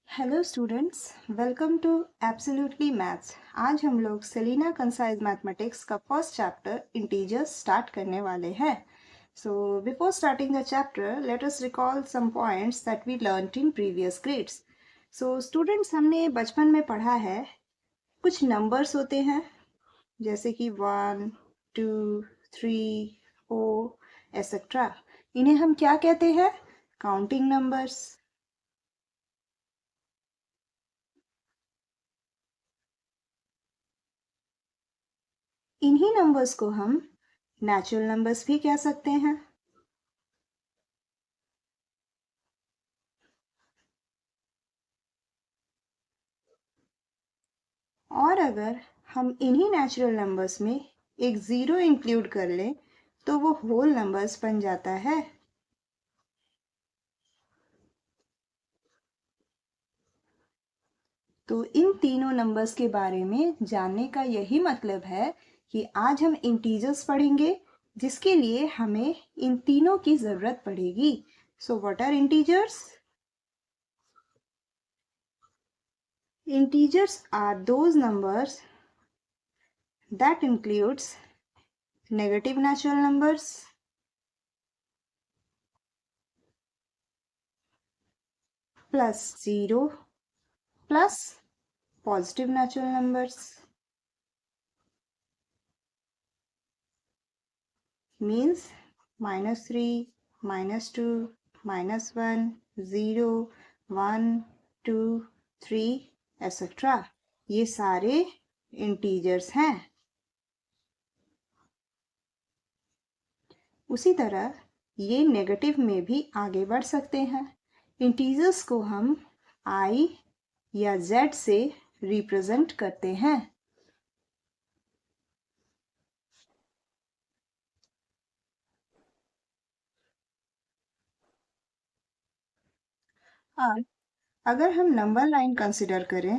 Hello students, welcome to absolutely maths. आज हम लोग सेलिना कंसाइज मैथमेटिक्स का फर्स्ट चैप्टर इंटीजर्स स्टार्ट करने वाले हैं। So before starting the chapter, let us recall some points that we learned in previous grades. So students, हमने बचपन में पढ़ा है कुछ नंबर्स होते हैं जैसे कि 1, 2, 3, 4 एसेट्रा। इन्हें हम क्या कहते हैं? Counting numbers. इन्हीं नंबर्स को हम नेचुरल नंबर्स भी कह सकते हैं। और अगर हम इन्हीं नेचुरल नंबर्स में एक ज़ीरो इंक्लूड कर लें तो वो होल नंबर्स बन जाता है। तो इन तीनों नंबर्स के बारे में जानने का यही मतलब है कि आज हम इंटीजर्स पढ़ेंगे, जिसके लिए हमें इन तीनों की ज़रूरत पड़ेगी। So what are integers? Integers are those numbers that includes negative natural numbers, plus 0, plus positive natural numbers. Means -3, -2, -1, 0, 1, 2, 3, etc. ये सारे इंटीजर्स हैं। उसी तरह ये नेगेटिव में भी आगे बढ़ सकते हैं। इंटीजर्स को हम i या z से रिप्रेजेंट करते हैं। अब अगर हम नंबर लाइन कंसिडर करें,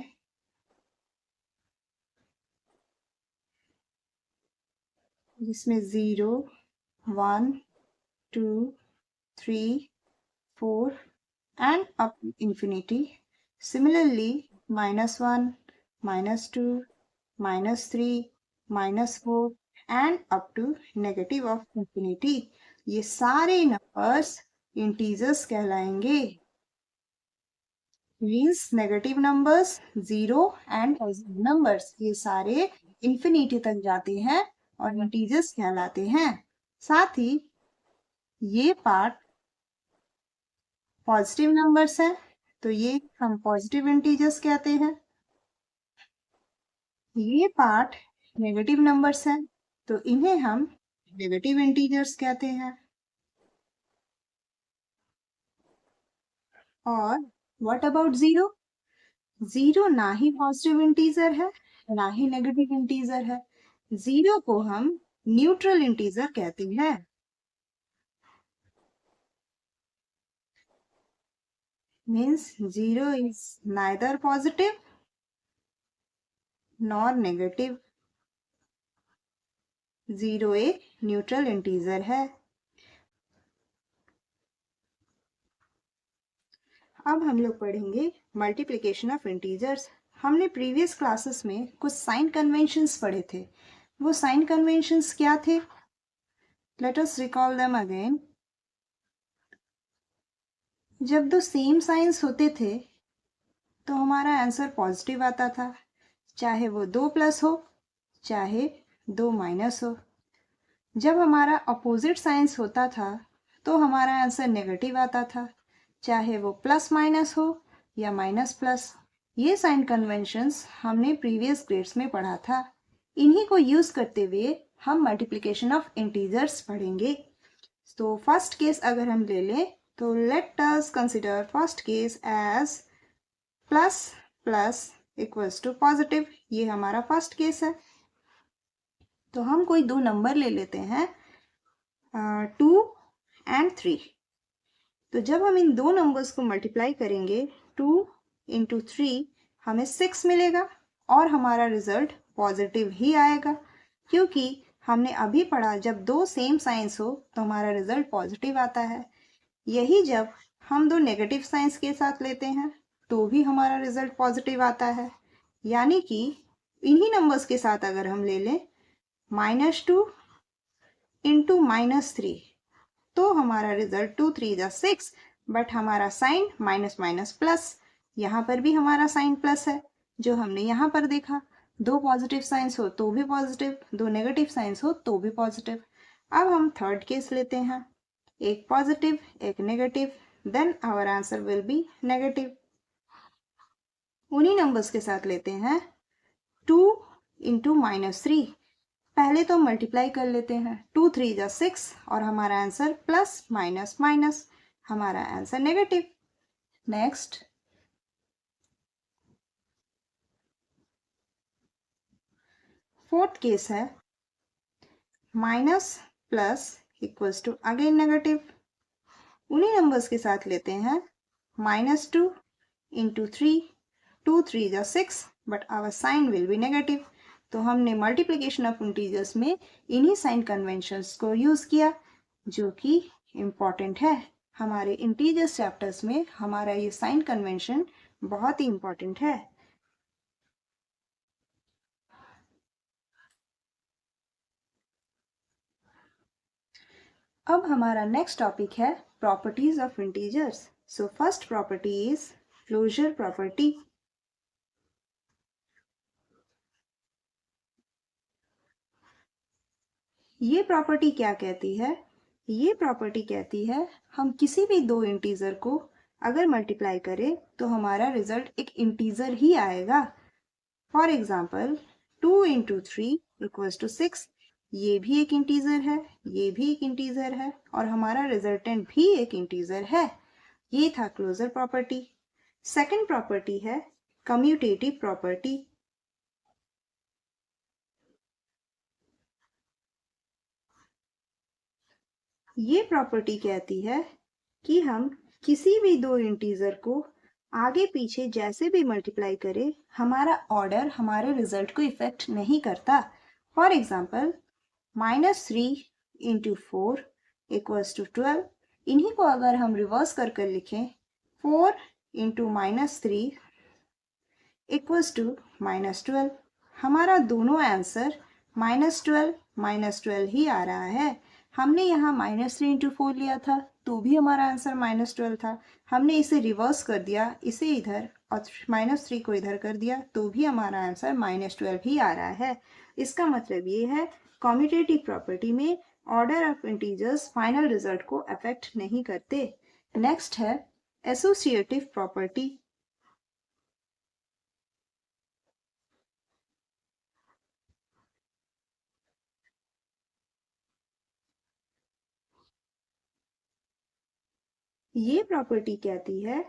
जिसमें 0, 1, 2, 3, 4 and up to infinity. Similarly, -1, -2, -3, -4 and up to negative of infinity. ये सारे नंबर्स इंटीजर्स कहलाएंगे। Means negative numbers, 0 and positive numbers, ये सारे इंफिनिटी तक जाते हैं और इंटीजर्स कहलाते हैं। साथ ही ये पार्ट पॉजिटिव नंबर्स है, तो ये हम पॉजिटिव इंटीजर्स कहते हैं। ये पार्ट नेगेटिव नंबर्स हैं, तो इन्हें हम नेगेटिव इंटीजर्स कहते हैं। और व्हाट अबाउट 0? 0 ना ही पॉजिटिव इंटीजर है, ना ही नेगेटिव इंटीजर है। 0 को हम न्यूट्रल इंटीजर कहते हैं। Means 0 is neither positive nor negative। 0 एक न्यूट्रल इंटीजर है। अब हम लोग पढ़ेंगे मल्टीप्लिकेशन ऑफ इंटीजर्स। हमने प्रीवियस क्लासेस में कुछ साइन कन्वेंशंस पढ़े थे। वो साइन कन्वेंशंस क्या थे? Late us recall them again. जब दो सेम साइंस होते थे तो हमारा आंसर पॉजिटिव आता था, चाहे वो 2 प्लस हो चाहे 2 माइनस हो। जब हमारा अपोजिट साइंस होता था तो हमारा आंसर नेगेटिव आता था, चाहे वो प्लस माइनस हो या माइनस प्लस। ये साइन कन्वेंशंस हमने प्रीवियस ग्रेड्स में पढ़ा था। इन्हीं को यूज करते हुए हम मल्टीप्लिकेशन ऑफ इंटीजर्स पढ़ेंगे। तो फर्स्ट केस अगर हम ले लें तो let us consider first case as plus plus equals to positive. ये हमारा फर्स्ट केस है। तो हम कोई दो नंबर ले लेते हैं, 2 एंड 3। तो जब हम इन दो नंबर्स को मल्टीप्लाई करेंगे, 2 इंटू 3 हमें 6 मिलेगा और हमारा रिजल्ट पॉजिटिव ही आएगा, क्योंकि हमने अभी पढ़ा जब दो सेम साइंस हो तो हमारा रिजल्ट पॉजिटिव आता है। यही जब हम दो नेगेटिव साइंस के साथ लेते हैं तो भी हमारा रिजल्ट पॉजिटिव आता है। यानी कि इन्हीं नंबर्स के साथ अगर हम ले लें -2 इंटू -3 तो हमारा रिजल्ट 2 3 जा 6, बट हमारा साइन माइनस माइनस प्लस। यहाँ पर भी हमारा साइन प्लस है जो हमने यहाँ पर देखा। दो पॉजिटिव साइंस हो तो भी पॉजिटिव, दो नेगेटिव साइंस हो तो भी पॉजिटिव। अब हम थर्ड केस लेते हैं, एक पॉजिटिव एक negative, then our answer will be negative. उन्हीं नंबर्स के साथ लेते हैं 2 इंटू -3। पहले तो मल्टीप्लाई कर लेते हैं, 2 3 जा 6 और हमारा आंसर प्लस माइनस माइनस, हमारा answer negative. Next fourth case है minus plus equals to again negative. उन्हीं नंबर्स के साथ लेते हैं -2 इंटू 3, 2 3 जा 6, but our sign will be negative. तो हमने मल्टीप्लिकेशन ऑफ इंटीजर्स में इन्हीं साइन कन्वेंशंस को यूज किया जो कि इम्पॉर्टेंट है। हमारे इंटीजर्स चैप्टर्स में हमारा ये साइन कन्वेंशन बहुत ही इम्पॉर्टेंट है। अब हमारा नेक्स्ट टॉपिक है properties of integers. So first property is closure property. ये प्रॉपर्टी क्या कहती है? ये प्रॉपर्टी कहती है हम किसी भी दो इंटीजर को अगर मल्टीप्लाई करें तो हमारा रिजल्ट एक इंटीजर ही आएगा। For example 2 into 3 equals to 6, ये भी एक इंटीजर है, ये भी एक इंटीजर है और हमारा रिजल्टेंट भी एक इंटीजर है। ये था क्लोजर प्रॉपर्टी। सेकंड प्रॉपर्टी है कम्यूटेटिव प्रॉपर्टी। ये प्रॉपर्टी कहती है कि हम किसी भी दो इंटीजर को आगे पीछे जैसे भी मल्टीप्लाई करें हमारा ऑर्डर हमारे रिजल्ट को इफेक्ट नहीं करता। For example -3 into 4 equals to 12, इन्हीं को अगर हम रिवर्स कर कर लिखें 4 इंटू -3 इक्वल्स टू -12, हमारा दोनों आंसर -12 ही आ रहा है। हमने यहाँ -3 इंटू 4 लिया था तो भी हमारा आंसर -12 था। हमने इसे रिवर्स कर दिया, इसे इधर और -3 को इधर कर दिया तो भी हमारा आंसर -12 ही आ रहा है। इसका मतलब ये है कम्यूटेटिव प्रॉपर्टी में order of integers final result को अफेक्ट नहीं करते। नेक्स्ट है एसोसिएटिव प्रॉपर्टी। ये प्रॉपर्टी कहती है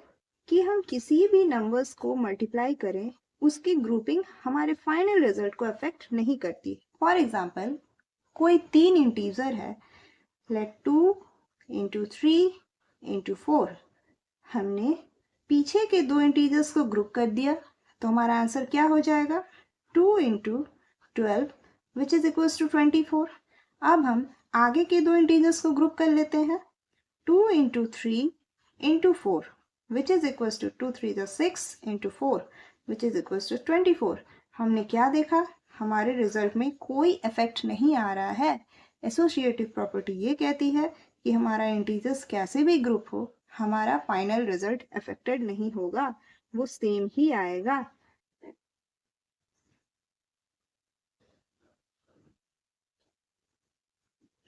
कि हम किसी भी नंबर्स को मल्टीप्लाई करें उसकी ग्रुपिंग हमारे फाइनल रिजल्ट को अफेक्ट नहीं करती। फॉर एग्जाम्पल कोई तीन इंटीजर है, लेट 2 इंटू 3 इंटू 4। हमने पीछे के दो इंटीजर्स को ग्रुप कर दिया तो हमारा आंसर क्या हो जाएगा 2 into 12 which is equals to 24। अब हम आगे के दो इंटीजर्स को ग्रुप कर लेते हैं 2 into 3 into 4 which is equals to 2 3 the 6 into 4 which is equals to 24। हमने क्या देखा? हमारे रिजल्ट में कोई इफेक्ट नहीं आ रहा है। एसोसिएटिव प्रॉपर्टी ये कहती है कि हमारा इंटीजर्स कैसे भी ग्रुप हो हमारा फाइनल रिजल्ट अफेक्टेड नहीं होगा, वो सेम ही आएगा।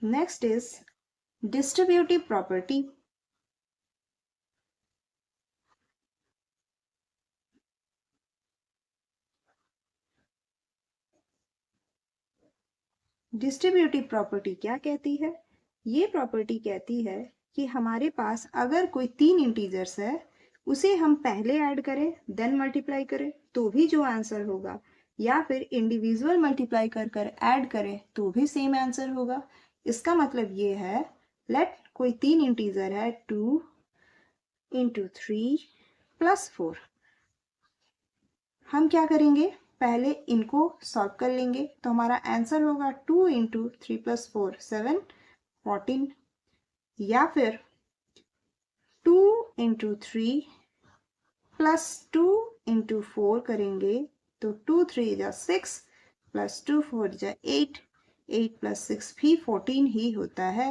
Next is distributive property. Distributive property क्या कहती है? ये प्रॉपर्टी कहती है कि हमारे पास अगर कोई तीन इंटीजर्स है उसे हम पहले ऐड करें देन मल्टीप्लाई करें तो भी जो आंसर होगा, या फिर इंडिविजुअल मल्टीप्लाई कर कर ऐड करें तो भी सेम आंसर होगा। इसका मतलब ये है लेट कोई तीन इंटीजर है 2 इंटू 3 प्लस 4। हम क्या करेंगे पहले इनको सॉल्व कर लेंगे तो हमारा आंसर होगा 2 इंटू 3 + 4 7 14, या फिर 2 इंटू 3 प्लस 2 इंटू 4 करेंगे तो 2 3 जा 6 प्लस 2 4 जा 8, 8 + 6 भी 14 ही होता है।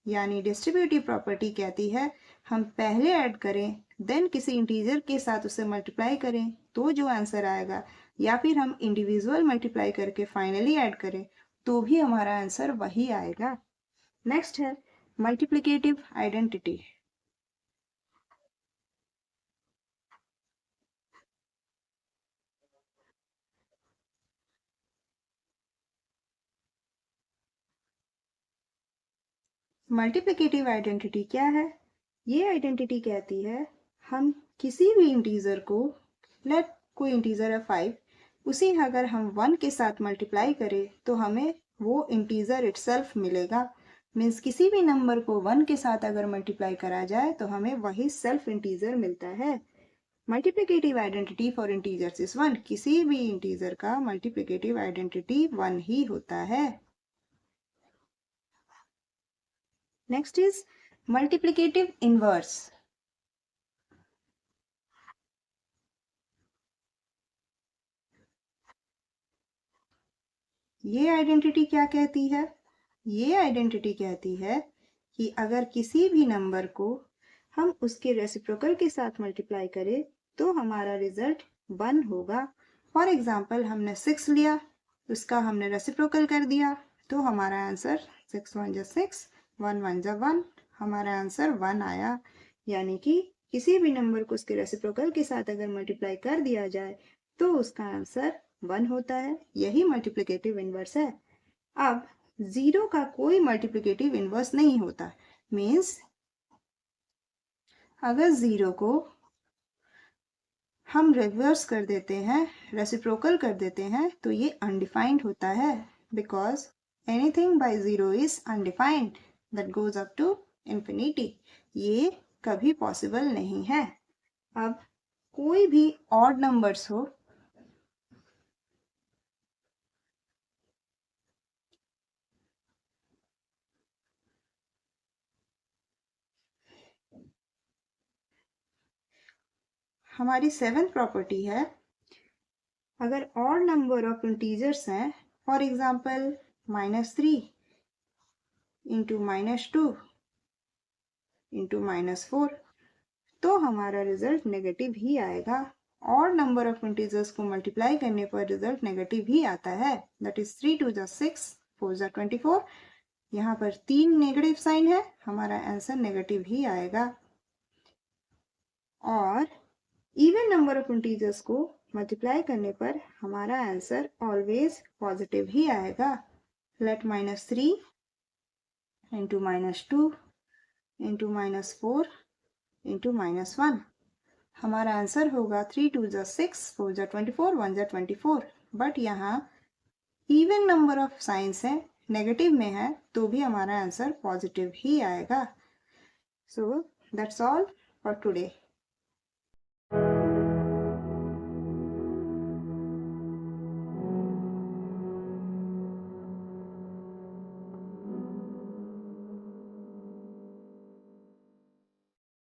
यानी डिस्ट्रीब्यूटिव प्रॉपर्टी कहती है हम पहले ऐड करें देन किसी इंटीजर के साथ उसे मल्टीप्लाई करें तो जो आंसर आएगा, या फिर हम इंडिविजुअल मल्टीप्लाई करके फाइनली ऐड करें तो भी हमारा आंसर वही आएगा। नेक्स्ट है मल्टीप्लिकेटिव आइडेंटिटी। मल्टीप्लिकेटिव आइडेंटिटी क्या है? ये आइडेंटिटी कहती है हम किसी भी इंटीजर को, लेट कोई इंटीजर है 5, उसी अगर हम 1 के साथ मल्टीप्लाई करें तो हमें वो इंटीजर इटसेल्फ मिलेगा। मीन्स किसी भी नंबर को 1 के साथ अगर मल्टीप्लाई करा जाए तो हमें वही सेल्फ इंटीजर मिलता है। Multiplicative identity for integers is 1। किसी भी इंटीजर का मल्टीप्लिकेटिव आइडेंटिटी 1 ही होता है। Next is multiplicative inverse. ये आइडेंटिटी क्या कहती है? ये आइडेंटिटी कहती है कि अगर किसी भी नंबर को हम उसके रेसिप्रोकल के साथ मल्टीप्लाई करें तो हमारा रिजल्ट 1 होगा। फॉर एग्जाम्पल हमने 6 लिया, उसका हमने रेसिप्रोकल कर दिया तो हमारा आंसर 6 1 जा 6, 1 1 जा 1, हमारा आंसर 1 आया। यानी कि किसी भी नंबर को उसके रेसिप्रोकल के साथ अगर मल्टीप्लाई कर दिया जाए तो उसका आंसर 1 होता है। यही मल्टीप्लिकेटिव इनवर्स है। अब 0 का कोई मल्टीप्लिकेटिव इनवर्स नहीं होता। मीन्स अगर 0 को हम रिवर्स कर देते हैं, रेसिप्रोकल कर देते हैं, तो ये अनडिफाइंड होता है। Because anything by 0 is undefined that goes up to infinity. ये कभी पॉसिबल नहीं है। अब कोई भी ऑड नंबर्स हो, हमारी 7th प्रॉपर्टी है अगर ऑड नंबर ऑफ इंटीजर्स हैं, फॉर एग्जाम्पल -3 इंटू -2 इंटू -4, तो हमारा रिजल्ट नेगेटिव ही आएगा। ऑड नंबर ऑफ इंटीजर्स को मल्टीप्लाई करने पर रिजल्ट नेगेटिव ही आता है। दैट इज 3 2 जा 6, 4 जा 24। यहाँ पर 3 नेगेटिव साइन है, हमारा आंसर नेगेटिव ही आएगा। और इवन नंबर ऑफ इंटीजर्स को मल्टीप्लाई करने पर हमारा आंसर ऑलवेज पॉजिटिव ही आएगा। लेट -3 इंटू -2 इंटू -4 इंटू -1, हमारा आंसर होगा 3 2 जा 6, 4 जा 24, 1 जा 24। बट यहाँ इवन नंबर ऑफ साइंस है, नेगेटिव में है, तो भी हमारा आंसर पॉजिटिव ही आएगा। So that's all for today.